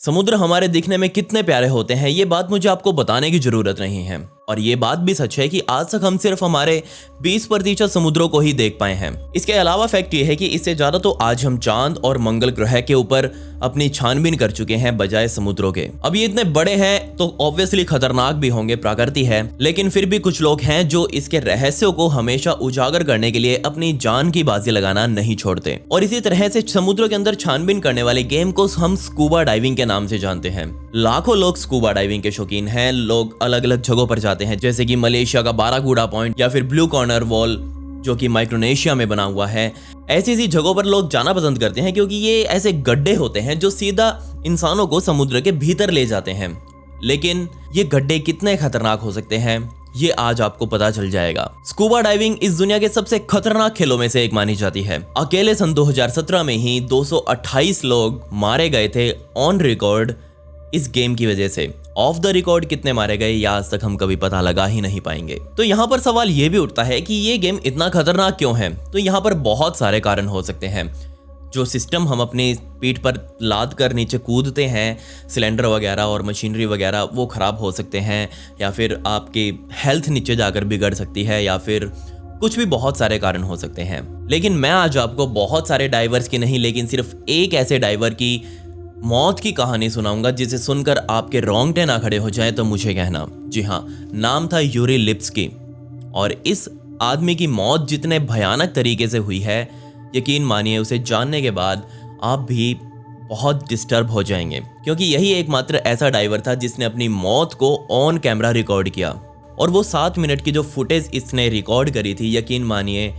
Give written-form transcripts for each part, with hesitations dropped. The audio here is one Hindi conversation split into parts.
समुद्र हमारे दिखने में कितने प्यारे होते हैं ये बात मुझे आपको बताने की जरूरत नहीं है। और ये बात भी सच है कि आज तक हम सिर्फ हमारे 20% समुद्रों को ही देख पाए हैं। इसके अलावा फैक्ट ये है कि इससे ज्यादा तो आज हम चांद और मंगल ग्रह के ऊपर अपनी छानबीन कर चुके हैं बजाय समुद्रों के। अब ये इतने बड़े हैं तो ऑब्वियसली खतरनाक भी होंगे, प्रकृति है, लेकिन फिर भी कुछ लोग हैं जो इसके रहस्यों को हमेशा उजागर करने के लिए अपनी जान की बाजी लगाना नहीं छोड़ते। और इसी तरह से समुद्र के अंदर छानबीन करने वाले गेम को हम स्कूबा डाइविंग के नाम से जानते हैं। लाखों लोग स्कूबा डाइविंग के शौकीन हैं। लोग अलग अलग जगहों पर जाते हैं, जैसे कि मलेशिया का बारागुडा पॉइंट या फिर ब्लू कॉर्नर वॉल जो कि माइक्रोनेशिया में बना हुआ है। ऐसी जगहों पर लोग जाना पसंद करते हैं क्योंकि ये ऐसे गड्ढे होते हैं जो सीधा इंसानों को समुद्र के भीतर ले जाते हैं। लेकिन ये गड्ढे कितने खतरनाक हो सकते हैं ये आज आपको पता चल जाएगा। स्कूबा डाइविंग इस दुनिया के सबसे खतरनाक खेलों में से एक मानी जाती है। अकेले सन 2017 में ही 228 लोग मारे गए थे ऑन रिकॉर्ड इस गेम की वजह से। ऑफ द रिकॉर्ड कितने मारे गए या आज तक हम कभी पता लगा ही नहीं पाएंगे। तो यहाँ पर सवाल ये भी उठता है कि ये गेम इतना खतरनाक क्यों है। तो यहाँ पर बहुत सारे कारण हो सकते हैं। जो सिस्टम हम अपनी पीठ पर लाद कर नीचे कूदते हैं, सिलेंडर वगैरह और मशीनरी वगैरह, वो ख़राब हो सकते हैं, या फिर आपकी हेल्थ नीचे जाकर बिगड़ सकती है, या फिर कुछ भी बहुत सारे कारण हो सकते हैं। लेकिन मैं आज आपको बहुत सारे डाइवर्स की नहीं, लेकिन सिर्फ एक ऐसे डाइवर की मौत की कहानी सुनाऊंगा जिसे सुनकर आपके रोंगटे ना खड़े हो जाएं तो मुझे कहना। जी हाँ, नाम था यूरी लिप्स्की। और इस आदमी की मौत जितने भयानक तरीके से हुई है, यकीन मानिए उसे जानने के बाद आप भी बहुत डिस्टर्ब हो जाएंगे, क्योंकि यही एकमात्र ऐसा डाइवर था जिसने अपनी मौत को ऑन कैमरा रिकॉर्ड किया। और वो 7 मिनट की जो फुटेज इसने रिकॉर्ड करी थी, यकीन मानिए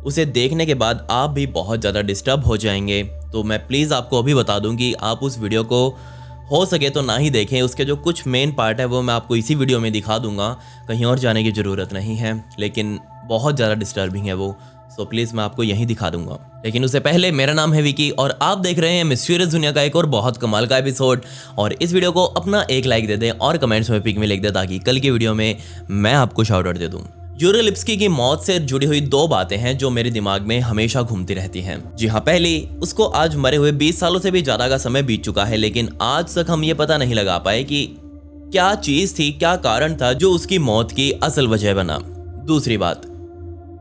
उसे देखने के बाद आप भी बहुत ज़्यादा डिस्टर्ब हो जाएंगे। तो मैं प्लीज़ आपको अभी बता दूं कि आप उस वीडियो को हो सके तो ना ही देखें। उसके जो कुछ मेन पार्ट है वो मैं आपको इसी वीडियो में दिखा दूंगा, कहीं और जाने की ज़रूरत नहीं है, लेकिन बहुत ज़्यादा डिस्टर्बिंग है वो। सो प्लीज़ मैं आपको यहीं दिखा दूंगा। लेकिन उससे पहले, मेरा नाम है विकी और आप देख रहे हैं मिस्टीरियस दुनिया का एक और बहुत कमाल का एपिसोड। और इस वीडियो को अपना एक लाइक दे दें और कमेंट्स में पिक में लिख दें ताकि कल की वीडियो में मैं आपको शाउट आउट दे दूँ। यूरी लिप्स्की की मौत से जुड़ी हुई 2 बातें हैं जो मेरे दिमाग में हमेशा घूमती रहती हैं। जी हाँ, पहली, उसको आज मरे हुए 20 सालों से भी ज़्यादा का समय बीत चुका है, लेकिन आज तक हम ये पता नहीं लगा पाए कि क्या चीज़ थी, क्या कारण था जो उसकी मौत की असल वजह बना। दूसरी बात,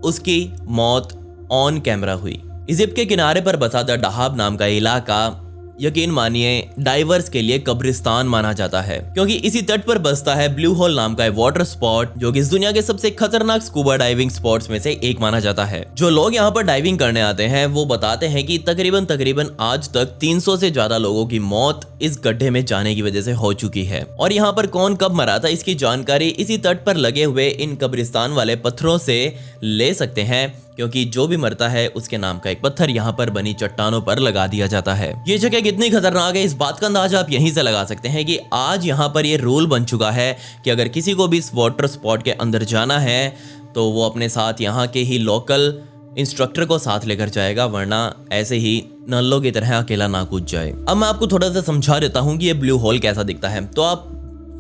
उसकी मौत ऑन कैमरा हुई। इजिप्ट के किनारे पर बसा द डहाब नाम का इलाका यकीन मानिए डाइवर्स के लिए कब्रिस्तान माना जाता है, क्योंकि इसी तट पर बसता है ब्लू होल नाम का वाटर स्पॉट जो कि इस दुनिया के सबसे खतरनाक स्कूबा डाइविंग स्पॉट्स में से एक माना जाता है। जो लोग यहाँ पर डाइविंग करने आते हैं वो बताते हैं कि तकरीबन आज तक 300 से ज्यादा लोगों की मौत इस गड्ढे में जाने की वजह से हो चुकी है। और यहाँ पर कौन कब मरा था इसकी जानकारी इसी तट पर लगे हुए इन कब्रिस्तान वाले पत्थरों से ले सकते हैं, क्योंकि जो भी मरता है उसके नाम का एक पत्थर यहाँ पर बनी चट्टानों पर लगा दिया जाता है। ये जगह कितनी खतरनाक है इस बात का अंदाजा आप यहीं से लगा सकते हैं कि आज यहाँ पर ये रूल बन चुका है कि अगर किसी को भी इस वाटर स्पॉट के अंदर जाना है तो वो अपने साथ यहाँ के ही लोकल इंस्ट्रक्टर को साथ लेकर जाएगा, वरना ऐसे ही नल्लों की तरह अकेला ना कूद जाए। अब मैं आपको थोड़ा सा समझा देता हूँ कि ये ब्लू होल कैसा दिखता है। तो आप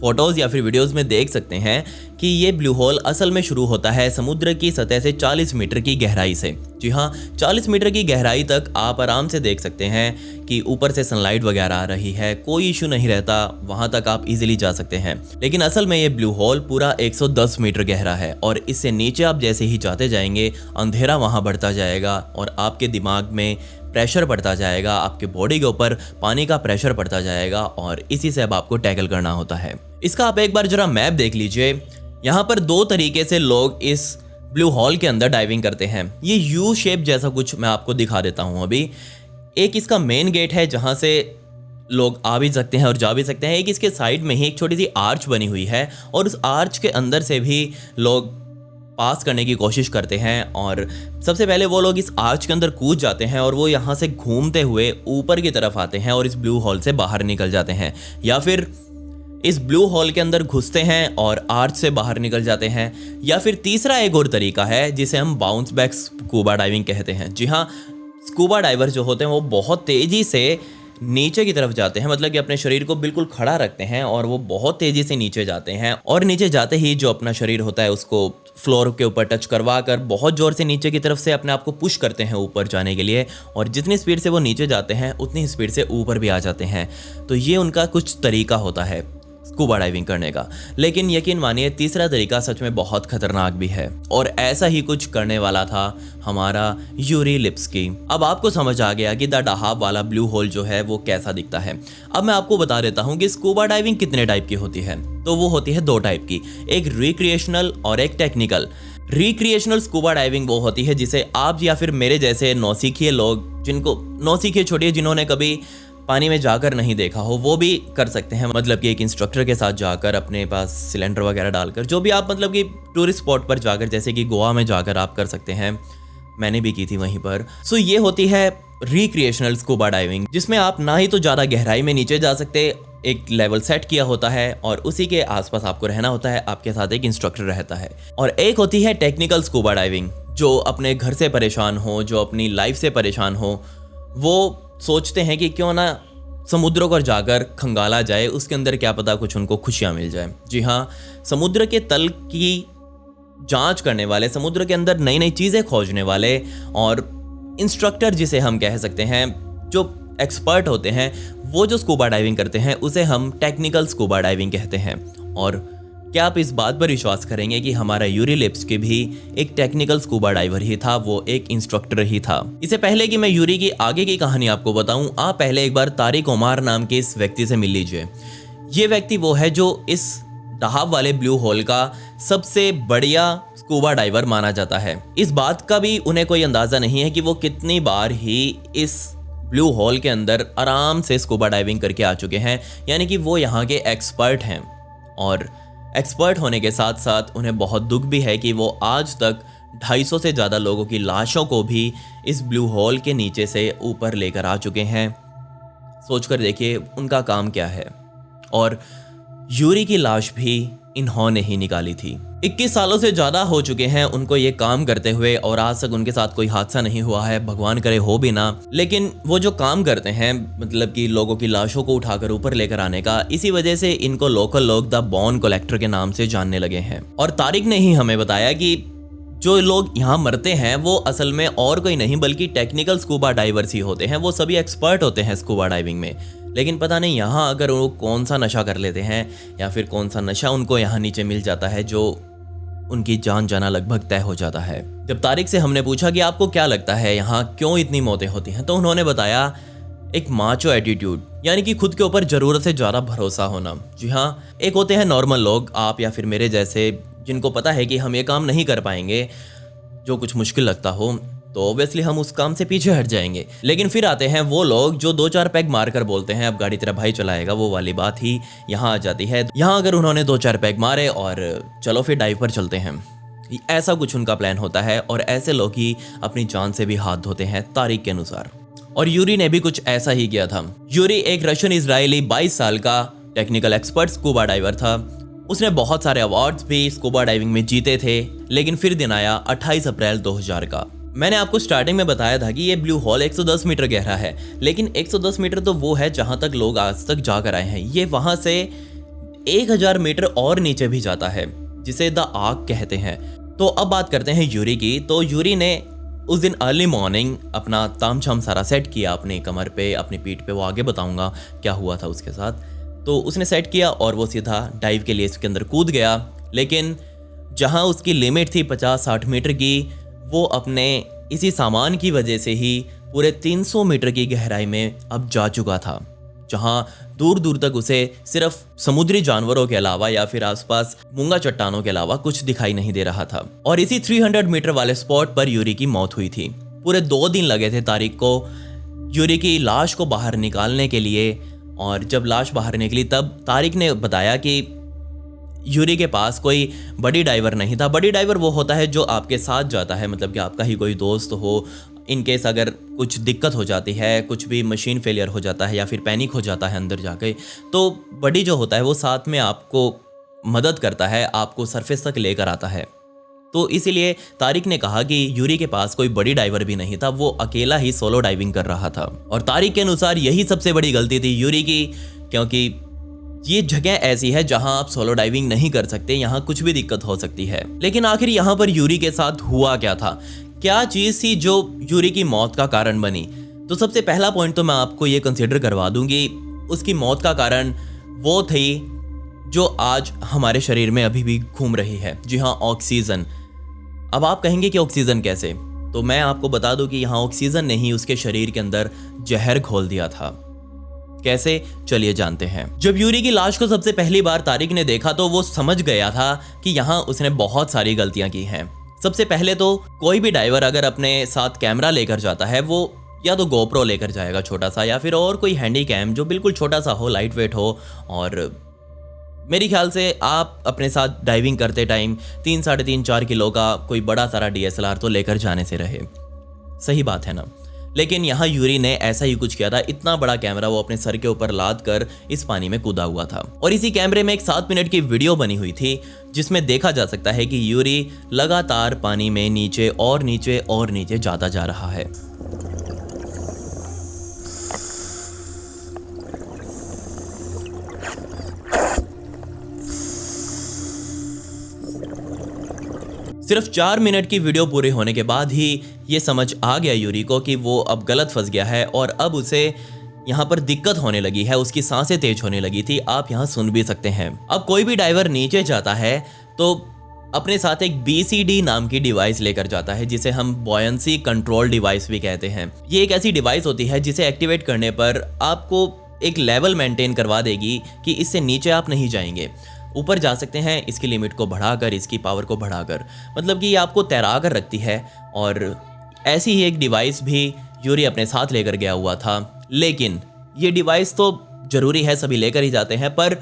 फोटोज या फिर वीडियोस में देख सकते हैं कि ये ब्लू होल असल में शुरू होता है समुद्र की सतह से 40 मीटर की गहराई से। जी हाँ, 40 मीटर की गहराई तक आप आराम से देख सकते हैं कि ऊपर से सनलाइट वगैरह आ रही है, कोई इशू नहीं रहता, वहां तक आप इजीली जा सकते हैं। लेकिन असल में ये ब्लू होल पूरा 110 मीटर गहरा है और इससे नीचे आप जैसे ही जाते जाएंगे अंधेरा वहां बढ़ता जाएगा और आपके दिमाग में प्रेशर बढ़ता जाएगा, आपके बॉडी के ऊपर पानी का प्रेशर बढ़ता जाएगा और इसी से अब आपको टैकल करना होता है। इसका आप एक बार जरा मैप देख लीजिए। यहाँ पर 2 तरीके से लोग इस ब्लू होल के अंदर डाइविंग करते हैं। ये यू शेप जैसा कुछ मैं आपको दिखा देता हूँ अभी। एक इसका मेन गेट है जहाँ से लोग आ भी सकते हैं और जा भी सकते हैं। एक इसके साइड में ही एक छोटी सी आर्च बनी हुई है और उस आर्च के अंदर से भी लोग पास करने की कोशिश करते हैं। और सबसे पहले वो लोग इस आर्च के अंदर कूद जाते हैं और वो यहाँ से घूमते हुए ऊपर की तरफ आते हैं और इस ब्लू होल से बाहर निकल जाते हैं, या फिर इस ब्लू होल के अंदर घुसते हैं और आर्च से बाहर निकल जाते हैं, या फिर तीसरा एक और तरीका है जिसे हम बाउंस बैक स्कूबा डाइविंग कहते हैं। जी हाँ, स्कूबा डाइवर जो होते हैं वो बहुत तेज़ी से नीचे की तरफ जाते हैं, मतलब कि अपने शरीर को बिल्कुल खड़ा रखते हैं और वो बहुत तेज़ी से नीचे जाते हैं और नीचे जाते ही जो अपना शरीर होता है उसको फ्लोर के ऊपर टच करवा कर बहुत ज़ोर से नीचे की तरफ से अपने आप को पुश करते हैं ऊपर जाने के लिए, और जितनी स्पीड से वो नीचे जाते हैं उतनी स्पीड से ऊपर भी आ जाते हैं। तो ये उनका कुछ तरीका होता है स्कूबा डाइविंग करने का। लेकिन यकीन मानिए तीसरा तरीका सच में बहुत खतरनाक भी है, और ऐसा ही कुछ करने वाला था हमारा यूरी लिप्स्की। अब आपको समझ आ गया कि द डहाब वाला ब्लू होल जो है वो कैसा दिखता है। अब मैं आपको बता देता हूँ कि स्कूबा डाइविंग कितने टाइप की होती है। तो वो होती है दो टाइप की, एक रिक्रिएशनल और एक टेक्निकल। रिक्रिएशनल स्कूबा डाइविंग वो होती है जिसे आप या फिर मेरे जैसे नौसिखिए लोग, जिनको नौसिखिए छोड़िए, जिन्होंने कभी पानी में जाकर नहीं देखा हो, वो भी कर सकते हैं। मतलब कि एक इंस्ट्रक्टर के साथ जाकर अपने पास सिलेंडर वगैरह डालकर, जो भी आप मतलब कि टूरिस्ट स्पॉट पर जाकर, जैसे कि गोवा में जाकर आप कर सकते हैं। मैंने भी की थी वहीं पर। सो ये होती है रिक्रिएशनल स्कूबा डाइविंग, जिसमें आप ना ही तो ज़्यादा गहराई में नीचे जा सकते, एक लेवल सेट किया होता है और उसी के आसपास आपको रहना होता है, आपके साथ एक इंस्ट्रक्टर रहता है। और एक होती है टेक्निकल स्कूबा डाइविंग, जो अपने घर से परेशान हो, जो अपनी लाइफ से परेशान हो, वो सोचते हैं कि क्यों ना समुद्रों पर जाकर खंगाला जाए, उसके अंदर क्या पता कुछ उनको खुशियाँ मिल जाए। जी हाँ, समुद्र के तल की जांच करने वाले, समुद्र के अंदर नई नई चीज़ें खोजने वाले और इंस्ट्रक्टर जिसे हम कह सकते हैं, जो एक्सपर्ट होते हैं, वो जो स्कूबा डाइविंग करते हैं उसे हम टेक्निकल स्कूबा डाइविंग कहते हैं। और क्या आप इस बात पर विश्वास करेंगे कि हमारा यूरी लिप्स्की भी एक टेक्निकल स्कूबा डाइवर ही था, वो एक इंस्ट्रक्टर ही था। इससे पहले कि मैं यूरी की आगे की कहानी आपको बताऊं, आप पहले एक बार तारिक ओमार नाम के इस व्यक्ति से मिल लीजिए। ये व्यक्ति वो है जो इस डहाब वाले ब्लू होल का सबसे बढ़िया स्कूबा डाइवर माना जाता है। इस बात का भी उन्हें कोई अंदाज़ा नहीं है कि वो कितनी बार ही इस ब्लू होल के अंदर आराम से स्कूबा डाइविंग करके आ चुके हैं, यानी कि वो यहाँ के एक्सपर्ट हैं। और एक्सपर्ट होने के साथ साथ उन्हें बहुत दुख भी है कि वो आज तक 250 से ज़्यादा लोगों की लाशों को भी इस ब्लू होल के नीचे से ऊपर लेकर आ चुके हैं। सोचकर देखिए उनका काम क्या है। और यूरी की लाश भी इन्होंने ही निकाली थी। 21 सालों से ज़्यादा हो चुके हैं उनको ये काम करते हुए, और आज तक उनके साथ कोई हादसा नहीं हुआ है, भगवान करे हो भी ना। लेकिन वो जो काम करते हैं, मतलब कि लोगों की लाशों को उठाकर ऊपर लेकर आने का, इसी वजह से इनको लोकल लोग द बॉन कलेक्टर के नाम से जानने लगे हैं। और तारिक ने ही हमें बताया कि जो लोग यहाँ मरते हैं वो असल में और कोई नहीं बल्कि टेक्निकल स्कूबा डाइवर्स ही होते हैं। वो सभी एक्सपर्ट होते हैं स्कूबा डाइविंग में, लेकिन पता नहीं यहाँ अगर वो कौन सा नशा कर लेते हैं या फिर कौन सा नशा उनको यहाँ नीचे मिल जाता है जो उनकी जान जाना लगभग तय हो जाता है। जब तारिक से हमने पूछा कि आपको क्या लगता है यहाँ क्यों इतनी मौतें होती हैं, तो उन्होंने बताया एक माचो एटीट्यूड, यानी कि खुद के ऊपर ज़रूरत से ज़्यादा भरोसा होना। जी हाँ, एक होते हैं नॉर्मल लोग, आप या फिर मेरे जैसे, जिनको पता है कि हम ये काम नहीं कर पाएंगे, जो कुछ मुश्किल लगता हो, तो ऑब्वियसली हम उस काम से पीछे हट जाएंगे। लेकिन फिर आते हैं वो लोग जो 2-4 पैग मारकर बोलते हैं अब गाड़ी तेरा भाई चलाएगा, वो वाली बात ही यहाँ आ जाती है। यहाँ अगर उन्होंने 2-4 पैग मारे और चलो फिर डाइव पर चलते हैं, ऐसा कुछ उनका प्लान होता है। और ऐसे लोग ही अपनी जान से भी हाथ धोते हैं तारिक के अनुसार। और यूरी ने भी कुछ ऐसा ही किया था। यूरी एक रशियन इजरायली 22 साल का टेक्निकल एक्सपर्ट स्कूबा डाइवर था। उसने बहुत सारे अवार्ड्स भी स्कूबा डाइविंग में जीते थे। लेकिन फिर दिन आया 28 अप्रैल 2000 का। मैंने आपको स्टार्टिंग में बताया था कि ये ब्लू होल 110 मीटर गहरा है, लेकिन 110 मीटर तो वो है जहां तक लोग आज तक जाकर आए हैं। ये वहां से 1000 मीटर और नीचे भी जाता है, जिसे द आर्क कहते हैं। तो अब बात करते हैं यूरी की। तो यूरी ने उस दिन अर्ली मॉर्निंग अपना तामझाम सारा सेट किया अपनी कमर पे, अपनी पीठ पे, वो आगे बताऊंगा क्या हुआ था उसके साथ। तो उसने सेट किया और वो सीधा डाइव के लिए इसके अंदर कूद गया। लेकिन जहां उसकी लिमिट थी 50-60 मीटर की, वो अपने इसी सामान की वजह से ही पूरे 300 मीटर की गहराई में अब जा चुका था, जहां दूर दूर तक उसे सिर्फ समुद्री जानवरों के अलावा या फिर आसपास मूंगा चट्टानों के अलावा कुछ दिखाई नहीं दे रहा था। और इसी 300 मीटर वाले स्पॉट पर यूरी की मौत हुई थी। पूरे 2 दिन लगे थे तारिक को यूरी की लाश को बाहर निकालने के लिए। और जब लाश बाहर निकली तब तारिक ने बताया कि यूरी के पास कोई बड़ी डाइवर नहीं था। बड़ी डाइवर वो होता है जो आपके साथ जाता है, मतलब कि आपका ही कोई दोस्त हो। इन केस अगर कुछ दिक्कत हो जाती है, कुछ भी मशीन फेलियर हो जाता है या फिर पैनिक हो जाता है अंदर जाके, तो बड़ी जो होता है वो साथ में आपको मदद करता है, आपको सरफेस तक लेकर आता है। तो इसीलिए तारिक ने कहा कि यूरी के पास कोई बड़ी डाइवर भी नहीं था, वो अकेला ही सोलो डाइविंग कर रहा था। और तारिक के अनुसार यही सबसे बड़ी गलती थी यूरी की, क्योंकि ये जगह ऐसी है जहां आप सोलो डाइविंग नहीं कर सकते, यहाँ कुछ भी दिक्कत हो सकती है। लेकिन आखिर यहाँ पर यूरी के साथ हुआ क्या था, क्या चीज़ थी जो यूरी की मौत का कारण बनी? तो सबसे पहला पॉइंट तो मैं आपको ये कंसिडर करवा दूंगी, उसकी मौत का कारण वो थी जो आज हमारे शरीर में अभी भी घूम रही है। जी हाँ, ऑक्सीजन। अब आप कहेंगे कि ऑक्सीजन कैसे? तो मैं आपको बता दूं कि यहाँ ऑक्सीजन ने ही उसके शरीर के अंदर जहर घोल दिया था। कैसे, चलिए जानते हैं। जब यूरी की लाश को सबसे पहली बार तारिक ने देखा तो वो समझ गया था कि यहाँ उसने बहुत सारी गलतियां की हैं। सबसे पहले तो कोई भी डाइवर अगर अपने साथ कैमरा लेकर जाता है, वो या तो गोप्रो लेकर जाएगा छोटा सा, या फिर और कोई हैंडी कैम जो बिल्कुल छोटा सा हो, लाइट वेट हो। और मेरे ख्याल से आप अपने साथ डाइविंग करते टाइम 3-3.5-4 किलो का कोई बड़ा सारा DSLR तो लेकर जाने से रहे। सही बात है ना? लेकिन यहाँ यूरी ने ऐसा ही कुछ किया था। इतना बड़ा कैमरा वो अपने सर के ऊपर लाद कर इस पानी में कूदा हुआ था। और इसी कैमरे में एक 7 मिनट की वीडियो बनी हुई थी जिसमें देखा जा सकता है कि यूरी लगातार पानी में नीचे और नीचे और नीचे जाता जा रहा है। सिर्फ 4 मिनट की वीडियो पूरे होने के बाद ही ये समझ आ गया यूरी को कि वो अब गलत फंस गया है और अब उसे यहाँ पर दिक्कत होने लगी है, उसकी सांसें तेज होने लगी थी। आप यहाँ सुन भी सकते हैं। अब कोई भी डाइवर नीचे जाता है तो अपने साथ एक BCD नाम की डिवाइस लेकर जाता है, जिसे हम बॉयंसी कंट्रोल डिवाइस भी कहते हैं। ये एक ऐसी डिवाइस होती है जिसे एक्टिवेट करने पर आपको एक लेवल मेंटेन करवा देगी कि इससे नीचे आप नहीं जाएंगे, ऊपर जा सकते हैं, इसकी लिमिट को बढ़ाकर, इसकी पावर को बढ़ाकर, मतलब कि ये आपको तैरा कर रखती है। और ऐसी ही एक डिवाइस भी यूरी अपने साथ लेकर गया हुआ था। लेकिन ये डिवाइस तो ज़रूरी है, सभी लेकर ही जाते हैं, पर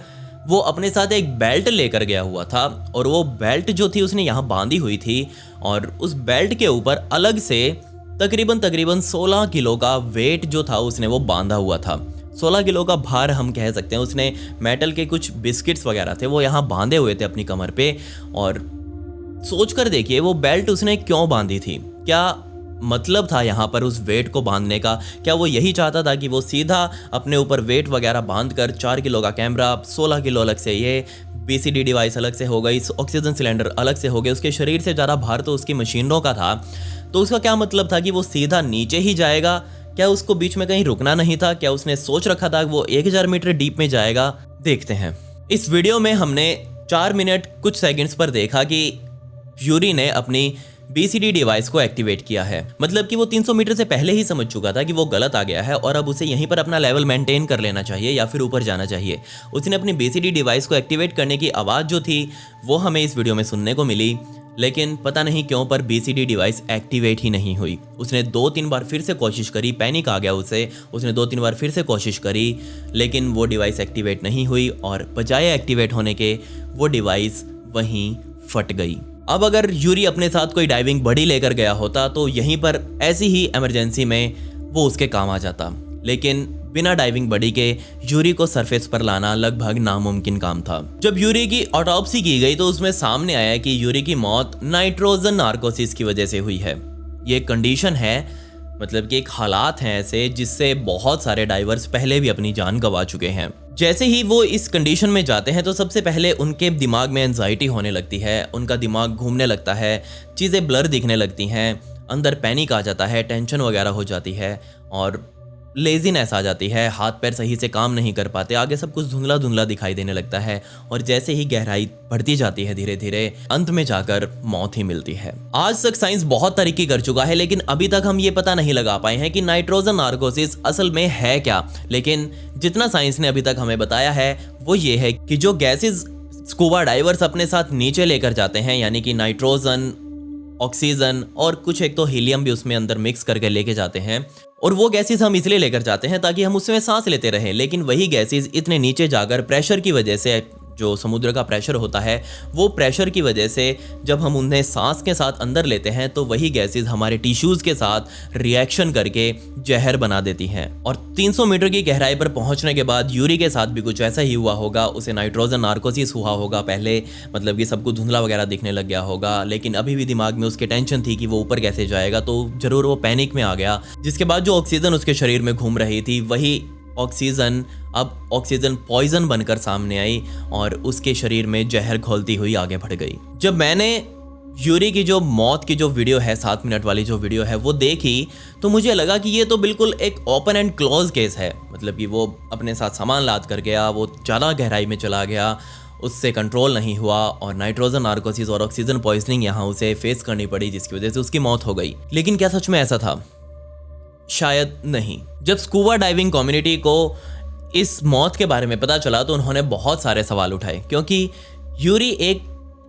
वो अपने साथ एक बेल्ट लेकर गया हुआ था। और वो बेल्ट जो थी उसने यहाँ बांधी हुई थी, और उस बेल्ट के ऊपर अलग से तकरीबन 16 किलो का वेट जो था उसने वो बांधा हुआ था। 16 किलो का भार हम कह सकते हैं। उसने मेटल के कुछ बिस्किट्स वगैरह थे वो यहाँ बांधे हुए थे अपनी कमर पे। और सोच कर देखिए वो बेल्ट उसने क्यों बांधी थी, क्या मतलब था यहाँ पर उस वेट को बांधने का? क्या वो यही चाहता था कि वो सीधा अपने ऊपर वेट वगैरह बांध कर 4 किलो का कैमरा, 16 किलो अलग से ये BCD डिवाइस अलग से हो गई, ऑक्सीजन सिलेंडर अलग से हो गए, उसके शरीर से ज़्यादा भार तो उसकी मशीनों का था, तो उसका क्या मतलब था कि वो सीधा नीचे ही जाएगा? क्या उसको बीच में कहीं रुकना नहीं था? क्या उसने सोच रखा था कि वो 1000 मीटर डीप में जाएगा? देखते हैं। इस वीडियो में हमने 4 मिनट कुछ सेकंड्स पर देखा कि यूरी ने अपनी BCD डिवाइस को एक्टिवेट किया है। मतलब कि वो 300 मीटर से पहले ही समझ चुका था कि वो गलत आ गया है और अब उसे यहीं पर अपना लेवल मेंटेन कर लेना चाहिए या फिर ऊपर जाना चाहिए। उसने अपनी BCD डिवाइस को एक्टिवेट करने की आवाज़ जो थी वो हमें इस वीडियो में सुनने को मिली, लेकिन पता नहीं क्यों पर BCD डिवाइस एक्टिवेट ही नहीं हुई। उसने 2-3 बार फिर से कोशिश करी, पैनिक आ गया उसे, उसने 2-3 बार फिर से कोशिश करी, लेकिन वो डिवाइस एक्टिवेट नहीं हुई और बजाय एक्टिवेट होने के वो डिवाइस वहीं फट गई। अब अगर यूरी अपने साथ कोई डाइविंग बड़ी लेकर गया होता तो यहीं पर ऐसी ही इमरजेंसी में वो उसके काम आ जाता, लेकिन बिना डाइविंग बडी के यूरी को सरफेस पर लाना लगभग नामुमकिन काम था। जब यूरी की ऑटोप्सी की गई तो उसमें सामने आया कि यूरी की मौत नाइट्रोजन नार्कोसिस की वजह से हुई है। ये कंडीशन है, मतलब कि एक हालात हैं ऐसे जिससे बहुत सारे डाइवर्स पहले भी अपनी जान गंवा चुके हैं। जैसे ही वो इस कंडीशन में जाते हैं तो सबसे पहले उनके दिमाग में एंजाइटी होने लगती है, उनका दिमाग घूमने लगता है, चीज़ें ब्लर दिखने लगती हैं, अंदर पैनिक आ जाता है, टेंशन वगैरह हो जाती है और लेजीनेस आ जाती है, हाथ पैर सही से काम नहीं कर पाते, आगे सब कुछ धुंधला धुंधला दिखाई देने लगता है और जैसे ही गहराई बढ़ती जाती है धीरे धीरे अंत में जाकर मौत ही मिलती है। आज तक साइंस बहुत तरक्की कर चुका है, लेकिन अभी तक हम ये पता नहीं लगा पाए हैं कि नाइट्रोजन नार्कोसिस असल में है क्या। लेकिन जितना साइंस ने अभी तक हमें बताया है वो ये है कि जो गैसेस स्कूबा डाइवर्स अपने साथ नीचे लेकर जाते हैं, यानी कि नाइट्रोजन, ऑक्सीजन और कुछ एक तो हीलियम भी उसमें अंदर मिक्स करके लेके जाते हैं, और वो गैसेस हम इसलिए लेकर जाते हैं ताकि हम उसमें सांस लेते रहें। लेकिन वही गैसेस इतने नीचे जाकर प्रेशर की वजह से जो समुद्र का प्रेशर होता है, वो प्रेशर की वजह से जब हम उन्हें सांस के साथ अंदर लेते हैं तो वही गैसेस हमारे टिश्यूज़ के साथ रिएक्शन करके जहर बना देती हैं। और 300 मीटर की गहराई पर पहुंचने के बाद यूरी के साथ भी कुछ ऐसा ही हुआ होगा। उसे नाइट्रोजन नार्कोसिस हुआ होगा पहले, मतलब कि सबको धुंधला वगैरह दिखने लग गया होगा, लेकिन अभी भी दिमाग में उसके टेंशन थी कि वो ऊपर कैसे जाएगा, तो ज़रूर वो पैनिक में आ गया। जिसके बाद जो ऑक्सीजन उसके शरीर में घूम रही थी वही ऑक्सीजन अब ऑक्सीजन पॉइजन बनकर सामने आई और उसके शरीर में जहर घोलती हुई आगे बढ़ गई। जब मैंने यूरी की जो मौत की जो वीडियो है, 7 मिनट वाली जो वीडियो है, वो देखी तो मुझे लगा कि ये तो बिल्कुल एक ओपन एंड क्लोज केस है। मतलब कि वो अपने साथ सामान लाद कर गया, वो ज़्यादा गहराई में चला गया, उससे कंट्रोल नहीं हुआ और नाइट्रोजन नार्कोसिस और ऑक्सीजन पॉइजनिंग यहाँ उसे फेस करनी पड़ी, जिसकी वजह से उसकी मौत हो गई। लेकिन क्या सच में ऐसा था? शायद नहीं। जब स्कूबा डाइविंग कम्युनिटी को इस मौत के बारे में पता चला तो उन्होंने बहुत सारे सवाल उठाए, क्योंकि यूरी एक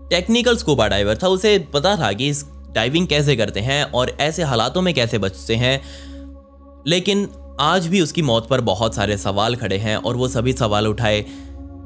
टेक्निकल स्कूबा डाइवर था। उसे पता था कि इस डाइविंग कैसे करते हैं और ऐसे हालातों में कैसे बचते हैं, लेकिन आज भी उसकी मौत पर बहुत सारे सवाल खड़े हैं और वो सभी सवाल उठाए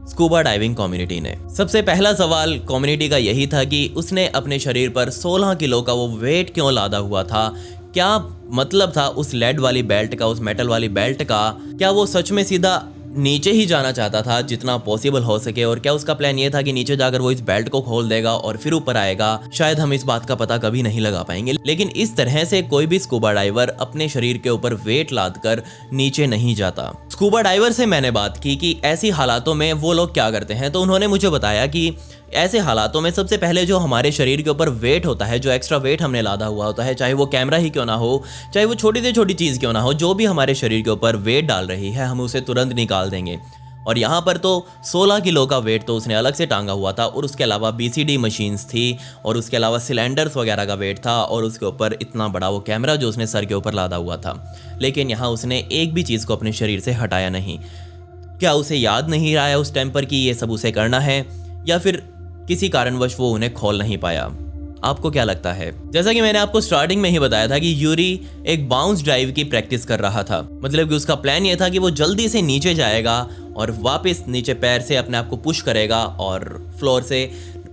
स्कूबा डाइविंग कम्युनिटी ने। सबसे पहला सवाल कम्युनिटी का यही था कि उसने अपने शरीर पर 16 किलो का वो वेट क्यों लादा हुआ था। क्या मतलब था उस लेड वाली बेल्ट का, उस मेटल वाली बेल्ट का? क्या वो सच में सीधा नीचे ही जाना चाहता था जितना पॉसिबल हो सके, और क्या उसका प्लान ये था कि नीचे जाकर वो इस बेल्ट को खोल देगा और फिर ऊपर आएगा? शायद हम इस बात का पता कभी नहीं लगा पाएंगे, लेकिन इस तरह से कोई भी स्कूबा डाइवर अपने शरीर के ऊपर वेट लाद कर नीचे नहीं जाता। स्कूबा डाइवर से मैंने बात की कि ऐसी हालातों में वो लोग क्या करते हैं, तो उन्होंने मुझे बताया कि ऐसे हालातों में सबसे पहले जो हमारे शरीर के ऊपर वेट होता है, जो एक्स्ट्रा वेट हमने लादा हुआ होता है, चाहे वो कैमरा ही क्यों ना हो, चाहे वो छोटी से छोटी चीज़ क्यों ना हो, जो भी हमारे शरीर के ऊपर वेट डाल रही है हम उसे तुरंत निकाल देंगे। और यहाँ पर तो 16 किलो का वेट तो उसने अलग से टांगा हुआ था, और उसके अलावा BCD मशीन्स थी, और उसके अलावा सिलेंडर्स वगैरह का वेट था, और उसके ऊपर इतना बड़ा वो कैमरा जो उसने सर के ऊपर लादा हुआ था। लेकिन यहाँ उसने एक भी चीज़ को अपने शरीर से हटाया नहीं। क्या उसे याद नहीं रहा है उस टाइम पर कि ये सब उसे करना है, या फिर किसी कारणवश वो उन्हें खोल नहीं पाया? आपको क्या लगता है? जैसा कि मैंने आपको स्टार्टिंग में ही बताया था कि यूरी एक बाउंस ड्राइव की प्रैक्टिस कर रहा था। मतलब कि उसका प्लान ये था कि वो जल्दी से नीचे जाएगा और वापस नीचे पैर से अपने आप को पुश करेगा और फ्लोर से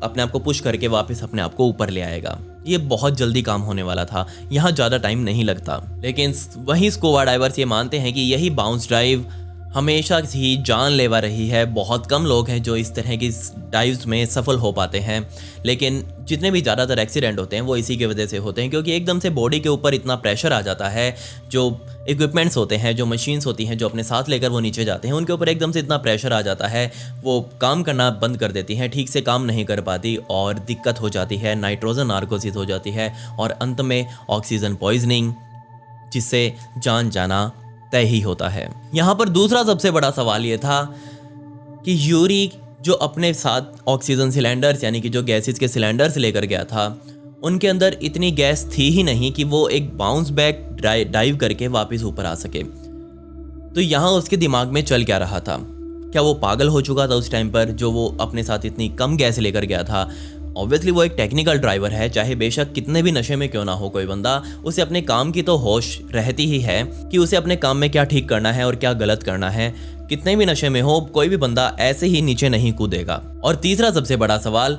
अपने आप को पुश करके वापस अपने आप को ऊपर ले आएगा। ये बहुत जल्दी काम होने वाला था, यहाँ ज़्यादा टाइम नहीं लगता। लेकिन वही स्कूबा डाइवर्स ये मानते हैं कि यही बाउंस ड्राइव हमेशा ही जानलेवा रही है। बहुत कम लोग हैं जो इस तरह की डाइव्स में सफल हो पाते हैं, लेकिन जितने भी ज़्यादातर एक्सीडेंट होते हैं वो इसी की वजह से होते हैं, क्योंकि एकदम से बॉडी के ऊपर इतना प्रेशर आ जाता है। जो इक्विपमेंट्स होते हैं, जो मशीन्स होती हैं जो अपने साथ लेकर वो नीचे जाते हैं, उनके ऊपर एकदम से इतना प्रेशर आ जाता है, वो काम करना बंद कर देती हैं, ठीक से काम नहीं कर पाती और दिक्कत हो जाती है, नाइट्रोजन नार्कोसिस हो जाती है और अंत में ऑक्सीजन पॉइजनिंग, जिससे जान जाना तय ही होता है। यहाँ पर दूसरा सबसे बड़ा सवाल ये था कि यूरी जो अपने साथ ऑक्सीजन सिलेंडर्स यानी कि जो गैसेस के सिलेंडर्स लेकर गया था, उनके अंदर इतनी गैस थी ही नहीं कि वो एक बाउंस बैक डाइव करके वापस ऊपर आ सके। तो यहाँ उसके दिमाग में चल क्या रहा था? क्या वो पागल हो चुका था उस टाइम पर, जो वो अपने साथ इतनी कम गैस लेकर गया था? ऑब्वियसली वो एक टेक्निकल ड्राइवर है, चाहे बेशक कितने भी नशे में क्यों ना हो कोई बंदा, उसे अपने काम की तो होश रहती ही है कि उसे अपने काम में क्या ठीक करना है और क्या गलत करना है। कितने भी नशे में हो कोई भी बंदा ऐसे ही नीचे नहीं कूदेगा। और तीसरा सबसे बड़ा सवाल,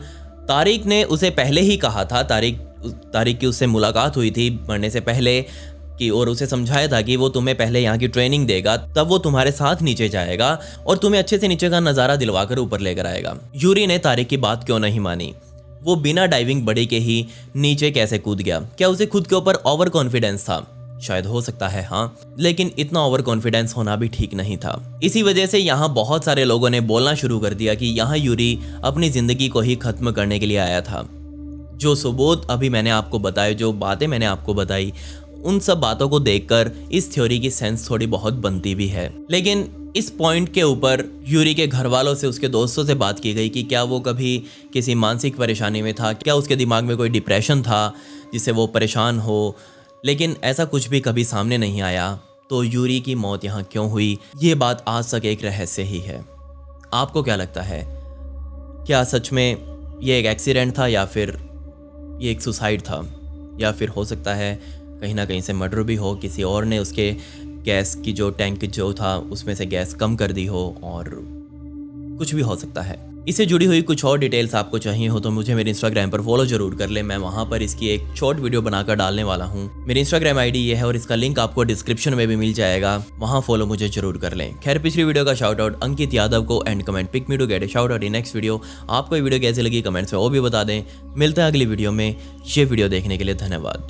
तारिक ने उसे पहले ही कहा था, तारिक की उससे मुलाकात हुई थी मरने से पहले कि, और उसे समझाया था कि वो तुम्हें पहले यहाँ की ट्रेनिंग देगा, तब वो तुम्हारे साथ नीचे जाएगा और तुम्हें अच्छे से नीचे का नज़ारा दिलवाकर ऊपर लेकर आएगा। यूरी ने तारिक की बात क्यों नहीं मानी? वो बिना डाइविंग बड़ी के ही नीचे कैसे कूद गया? क्या उसे खुद के ऊपर ओवर कॉन्फिडेंस था? शायद हो सकता है, हाँ, लेकिन इतना ओवर कॉन्फिडेंस होना भी ठीक नहीं था। इसी वजह से यहाँ बहुत सारे लोगों ने बोलना शुरू कर दिया कि यहाँ यूरी अपनी ज़िंदगी को ही ख़त्म करने के लिए आया था। जो सबूत अभी मैंने आपको बताए, जो बातें मैंने आपको बताई, उन सब बातों को देखकर इस थ्योरी की सेंस थोड़ी बहुत बनती भी है। लेकिन इस पॉइंट के ऊपर यूरी के घर वालों से, उसके दोस्तों से बात की गई कि क्या वो कभी किसी मानसिक परेशानी में था, क्या उसके दिमाग में कोई डिप्रेशन था जिससे वो परेशान हो, लेकिन ऐसा कुछ भी कभी सामने नहीं आया। तो यूरी की मौत यहाँ क्यों हुई, ये बात आज तक एक रहस्य ही है। आपको क्या लगता है? क्या सच में ये एक एक्सीडेंट था, या फिर ये एक सुसाइड था, या फिर हो सकता है कहीं ना कहीं से मर्डर भी हो, किसी और ने उसके गैस की जो टैंक जो था उसमें से गैस कम कर दी हो, और कुछ भी हो सकता है। इससे जुड़ी हुई कुछ और डिटेल्स आपको चाहिए हो तो मुझे मेरे इंस्टाग्राम पर फॉलो जरूर कर ले। मैं वहां पर इसकी एक शॉर्ट वीडियो बनाकर डालने वाला हूँ। मेरी इंस्टाग्राम आईडी ये है और इसका लिंक आपको डिस्क्रिप्शन में भी मिल जाएगा, वहां फॉलो मुझे जरूर कर लें। खैर, पिछली वीडियो का शाउट आउट अंकित यादव को and comment pick me to get a shout out in next video. आपको ये वीडियो कैसी लगी कमेंट्स में वो भी बता दें। मिलते हैं अगली वीडियो में। ये वीडियो देखने के लिए धन्यवाद।